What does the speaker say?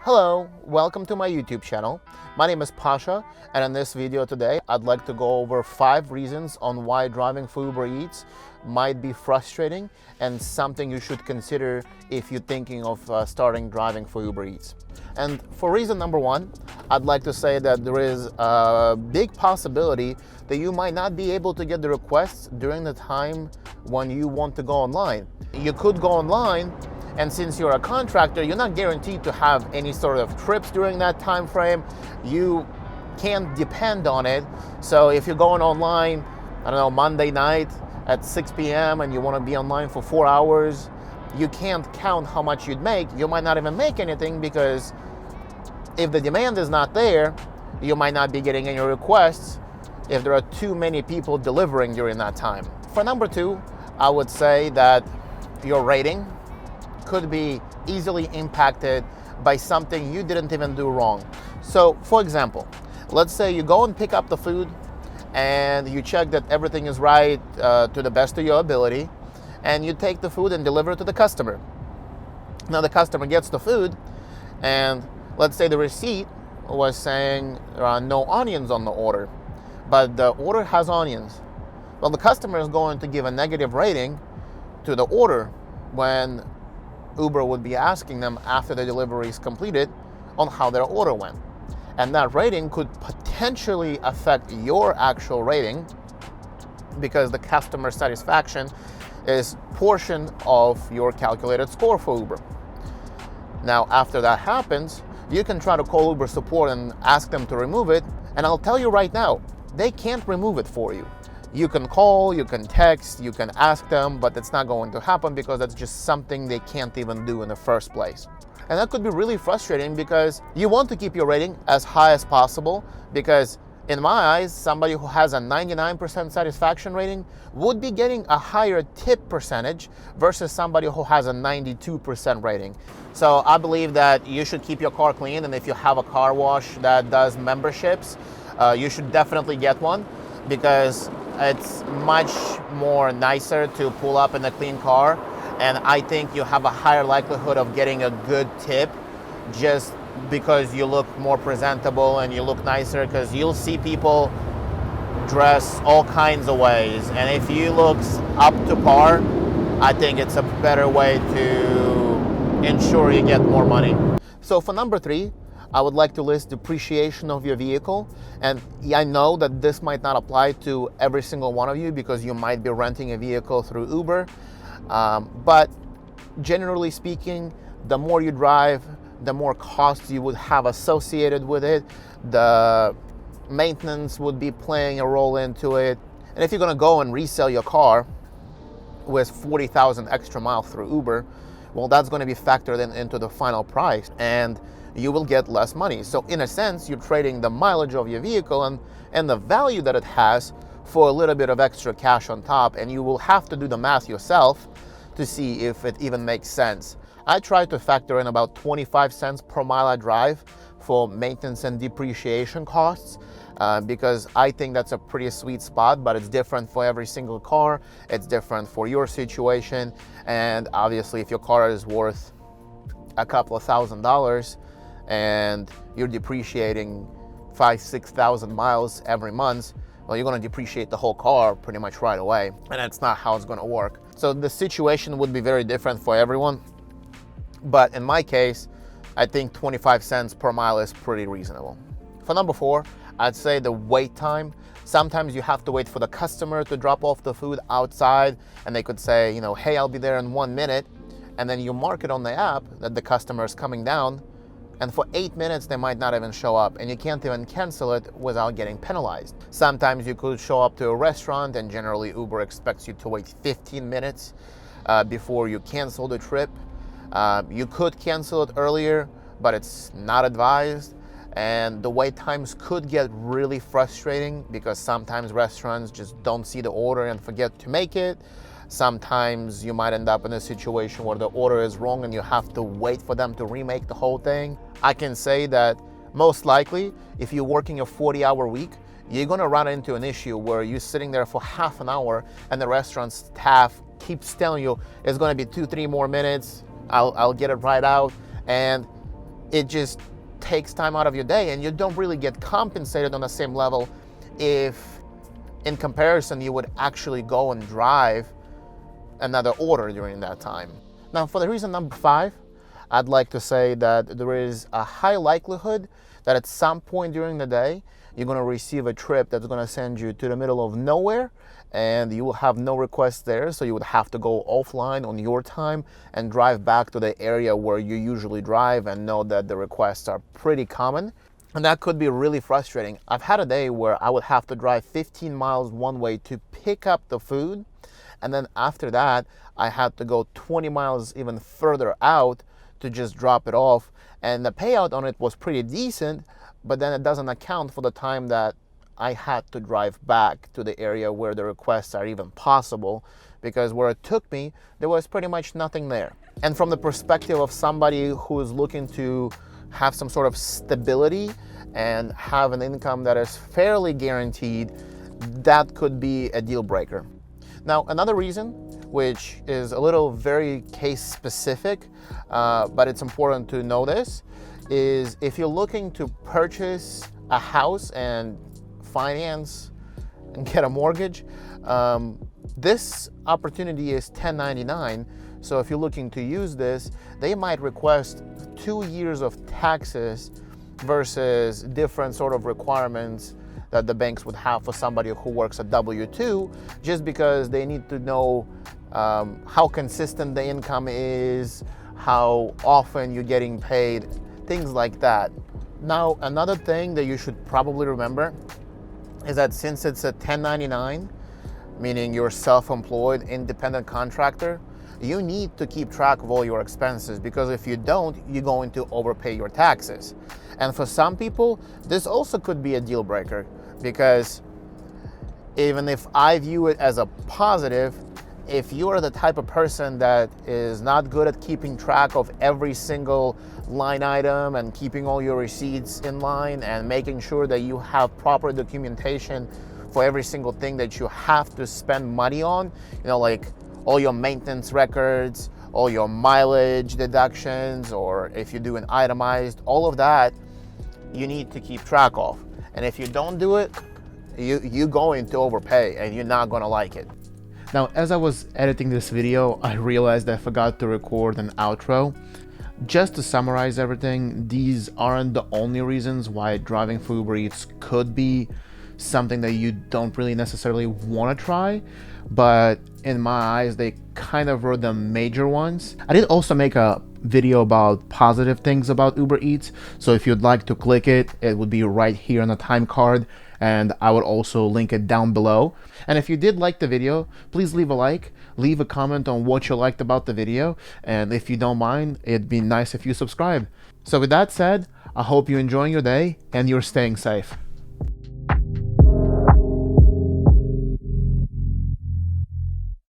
Hello, welcome to my YouTube channel. My name is Pasha, and in this video today, I'd like to go over 5 reasons on why driving for Uber Eats might be frustrating and something you should consider if you're thinking of starting driving for Uber Eats. And for reason number 1, I'd like to say that there is a big possibility that you might not be able to get the requests during the time when you want to go online. You could go online, and since you're a contractor, you're not guaranteed to have any sort of trips during that time frame. You can't depend on it. So if you're going online, I don't know, Monday night at 6 p.m. and you want to be online for 4 hours, you can't count how much you'd make. You might not even make anything, because if the demand is not there, you might not be getting any requests if there are too many people delivering during that time. For number 2, I would say that your rating could be easily impacted by something you didn't even do wrong. So for example, let's say you go and pick up the food and you check that everything is right to the best of your ability, and you take the food and deliver it to the customer. Now the customer gets the food, and let's say the receipt was saying there are no onions on the order, but the order has onions. Well, the customer is going to give a negative rating to the order when Uber would be asking them after the delivery is completed on how their order went. And that rating could potentially affect your actual rating, because the customer satisfaction is portion of your calculated score for Uber. Now, after that happens, you can try to call Uber support and ask them to remove it. And I'll tell you right now, they can't remove it for you. You can call, you can text, you can ask them, but it's not going to happen, because that's just something they can't even do in the first place. And that could be really frustrating, because you want to keep your rating as high as possible, because in my eyes, somebody who has a 99% satisfaction rating would be getting a higher tip percentage versus somebody who has a 92% rating. So I believe that you should keep your car clean, and if you have a car wash that does memberships, you should definitely get one, because it's much more nicer to pull up in a clean car, and I think you have a higher likelihood of getting a good tip just because you look more presentable and you look nicer, because you'll see people dress all kinds of ways, and if you look up to par, I think it's a better way to ensure you get more money. So for number 3, I would like to list depreciation of your vehicle. And I know that this might not apply to every single one of you, because you might be renting a vehicle through Uber. But generally speaking, the more you drive, the more costs you would have associated with it. The maintenance would be playing a role into it. And if you're gonna go and resell your car with 40,000 extra miles through Uber, well, that's gonna be factored into the final price, and you will get less money. So in a sense, you're trading the mileage of your vehicle and the value that it has for a little bit of extra cash on top, and you will have to do the math yourself to see if it even makes sense. I try to factor in about 25 cents per mile I drive for maintenance and depreciation costs, because I think that's a pretty sweet spot, but it's different for every single car. It's different for your situation, and obviously if your car is worth a couple of $1,000s and you're depreciating 5,000-6,000 miles every month, well, you're going to depreciate the whole car pretty much right away, and that's not how it's going to work. So the situation would be very different for everyone, but in my case, I think 25 cents per mile is pretty reasonable. For number 4, I'd say the wait time. Sometimes you have to wait for the customer to drop off the food outside, and they could say, hey, I'll be there in 1 minute, and then you mark it on the app that the customer is coming down, and for 8 minutes they might not even show up, and you can't even cancel it without getting penalized. Sometimes you could show up to a restaurant, and generally Uber expects you to wait 15 minutes before you cancel the trip. You could cancel it earlier, but it's not advised, and the wait times could get really frustrating, because sometimes restaurants just don't see the order and forget to make it. Sometimes you might end up in a situation where the order is wrong and you have to wait for them to remake the whole thing. I can say that most likely, if you're working a 40-hour week, you're gonna run into an issue where you're sitting there for half an hour and the restaurant staff keeps telling you it's gonna be 2-3 more minutes, I'll get it right out. And it just takes time out of your day, and you don't really get compensated on the same level if in comparison you would actually go and drive another order during that time. Now, for the reason number 5, I'd like to say that there is a high likelihood that at some point during the day you're going to receive a trip that's going to send you to the middle of nowhere, and you will have no requests there, so you would have to go offline on your time and drive back to the area where you usually drive, and know that the requests are pretty common. And that could be really frustrating. I've had a day where I would have to drive 15 miles one way to pick up the food, and then after that I had to go 20 miles even further out to just drop it off, and the payout on it was pretty decent, but then it doesn't account for the time that I had to drive back to the area where the requests are even possible, because where it took me, there was pretty much nothing there. And from the perspective of somebody who is looking to have some sort of stability and have an income that is fairly guaranteed, that could be a deal breaker. Now, another reason, which is a little very case specific, but it's important to know this, is if you're looking to purchase a house and finance and get a mortgage, this opportunity is 1099. So if you're looking to use this, they might request 2 years of taxes versus different sort of requirements that the banks would have for somebody who works a W-2, just because they need to know how consistent the income is, how often you're getting paid, things like that. Now, another thing that you should probably remember is that since it's a 1099, meaning you're self-employed, independent contractor, you need to keep track of all your expenses, because if you don't, you're going to overpay your taxes. And for some people, this also could be a deal breaker, because even if I view it as a positive, if you are the type of person that is not good at keeping track of every single line item and keeping all your receipts in line and making sure that you have proper documentation for every single thing that you have to spend money on, like all your maintenance records, all your mileage deductions, or if you do an itemized, all of that you need to keep track of. And if you don't do it, you're going to overpay and you're not going to like it. Now, as I was editing this video, I realized I forgot to record an outro. Just to summarize everything, these aren't the only reasons why driving for Uber Eats could be something that you don't really necessarily want to try, but in my eyes, they kind of were the major ones. I did also make a video about positive things about Uber Eats, so if you'd like to click it, it would be right here on the time card, and I would also link it down below. And if you did like the video, please leave a like, leave a comment on what you liked about the video, and if you don't mind, it'd be nice if you subscribe. So with that said, I hope you're enjoying your day and you're staying safe.